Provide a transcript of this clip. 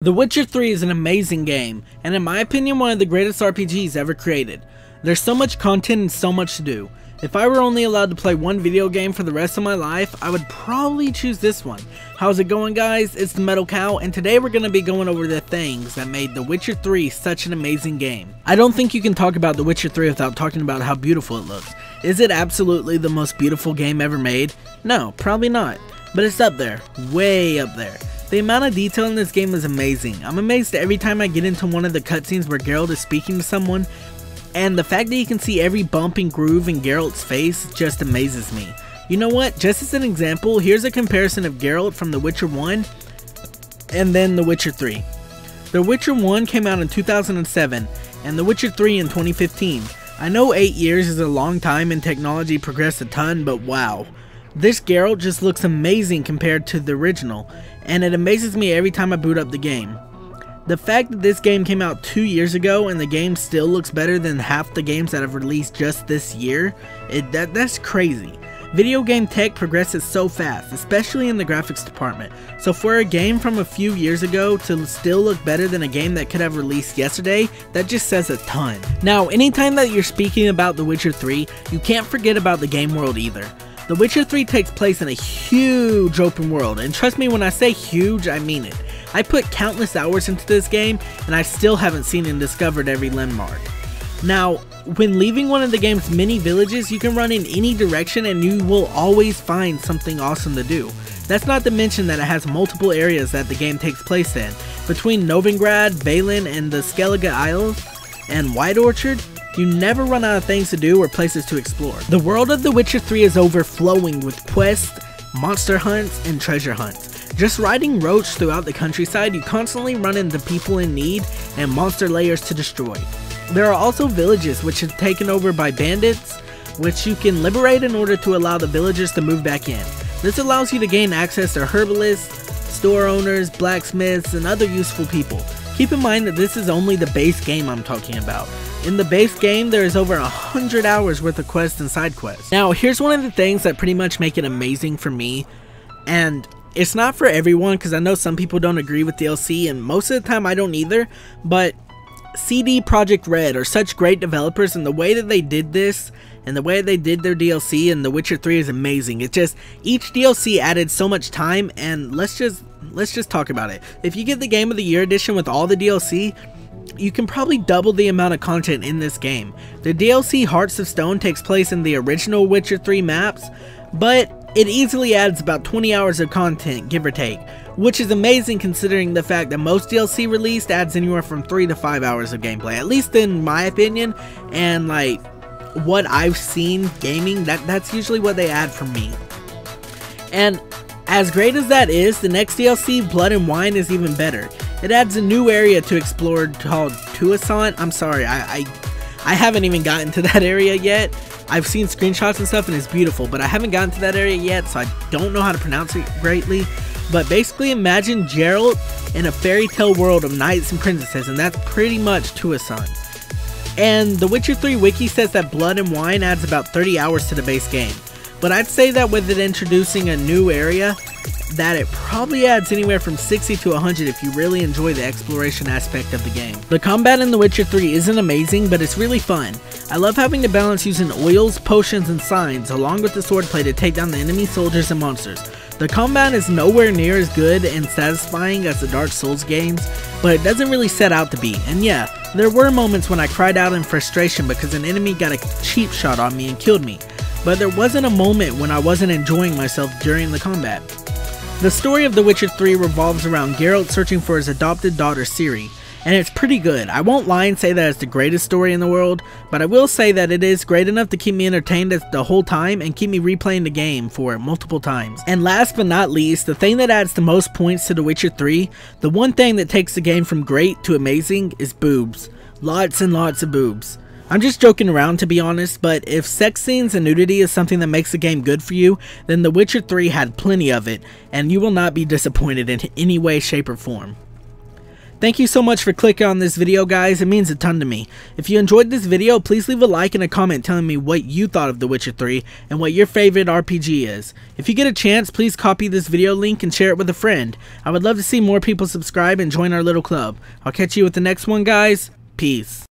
The Witcher 3 is an amazing game, and in my opinion one of the greatest RPGs ever created. There's so much content and so much to do. If I were only allowed to play one video game for the rest of my life, I would probably choose this one. How's it going, guys? It's the Metal Cow, and today we're going to be going over the things that made The Witcher 3 such an amazing game. I don't think you can talk about The Witcher 3 without talking about how beautiful it looks. Is it absolutely the most beautiful game ever made? No, probably not. But it's up there, way up there. The amount of detail in this game is amazing. I'm amazed every time I get into one of the cutscenes where Geralt is speaking to someone, and the fact that you can see every bump and groove in Geralt's face just amazes me. You know what? Just as an example, here's a comparison of Geralt from The Witcher 1 and then The Witcher 3. The Witcher 1 came out in 2007 and The Witcher 3 in 2015. I know 8 years is a long time and technology progressed a ton, but wow. This Geralt just looks amazing compared to the original, and it amazes me every time I boot up the game. The fact that this game came out 2 years ago and the game still looks better than half the games that have released just this year, that's crazy. Video game tech progresses so fast, especially in the graphics department, so for a game from a few years ago to still look better than a game that could have released yesterday, that just says a ton. Now, anytime that you're speaking about The Witcher 3, you can't forget about the game world either. The Witcher 3 takes place in a huge open world, and trust me when I say huge, I mean it. I put countless hours into this game, and I still haven't seen and discovered every landmark. Now, when leaving one of the game's many villages, you can run in any direction and you will always find something awesome to do. That's not to mention that it has multiple areas that the game takes place in. Between Novingrad, Valen, and the Skellige Isles, and White Orchard, you never run out of things to do or places to explore. The world of The Witcher 3 is overflowing with quests, monster hunts, and treasure hunts. Just riding roads throughout the countryside, you constantly run into people in need and monster layers to destroy. There are also villages which are taken over by bandits, which you can liberate in order to allow the villagers to move back in. This allows you to gain access to herbalists, store owners, blacksmiths, and other useful people. Keep in mind that this is only the base game I'm talking about. In the base game, there is over 100 hours worth of quests and side quests. Now, here's one of the things that pretty much make it amazing for me, and it's not for everyone because I know some people don't agree with DLC, and most of the time I don't either, but CD Projekt Red are such great developers, and the way that they did this and the way they did their DLC in The Witcher 3 is amazing. It's just each DLC added so much time, and let's just talk about it. If you get the Game of the Year edition with all the DLC, you can probably double the amount of content in this game. The DLC Hearts of Stone takes place in the original Witcher 3 maps, but it easily adds about 20 hours of content, give or take, which is amazing considering the fact that most DLC released adds anywhere from 3 to 5 hours of gameplay, at least in my opinion, and like what I've seen gaming, that's usually what they add for me. And as great as that is, the next DLC, Blood and Wine, is even better. It adds a new area to explore called touissant. I'm sorry, I haven't even gotten to that area yet. I've seen screenshots and stuff and it's beautiful, but I haven't gotten to that area yet, so I don't know how to pronounce it greatly. But basically imagine Geralt in a fairy tale world of knights and princesses, and that's pretty much touissant. And the Witcher 3 wiki says that Blood and Wine adds about 30 hours to the base game. But I'd say that with it introducing a new area, that it probably adds anywhere from 60 to 100 if you really enjoy the exploration aspect of the game. The combat in The Witcher 3 isn't amazing, but it's really fun. I love having to balance using oils, potions, and signs along with the swordplay to take down the enemy soldiers and monsters. The combat is nowhere near as good and satisfying as the Dark Souls games, but it doesn't really set out to be. And yeah, there were moments when I cried out in frustration because an enemy got a cheap shot on me and killed me, but there wasn't a moment when I wasn't enjoying myself during the combat. The story of The Witcher 3 revolves around Geralt searching for his adopted daughter Ciri, and it's pretty good. I won't lie and say that it's the greatest story in the world, but I will say that it is great enough to keep me entertained the whole time and keep me replaying the game for it multiple times. And last but not least, the thing that adds the most points to The Witcher 3, the one thing that takes the game from great to amazing, is boobs. Lots and lots of boobs. I'm just joking around to be honest, but if sex scenes and nudity is something that makes the game good for you, then The Witcher 3 had plenty of it, and you will not be disappointed in any way, shape, or form. Thank you so much for clicking on this video, guys. It means a ton to me. If you enjoyed this video, please leave a like and a comment telling me what you thought of The Witcher 3 and what your favorite RPG is. If you get a chance, please copy this video link and share it with a friend. I would love to see more people subscribe and join our little club. I'll catch you with the next one, guys. Peace.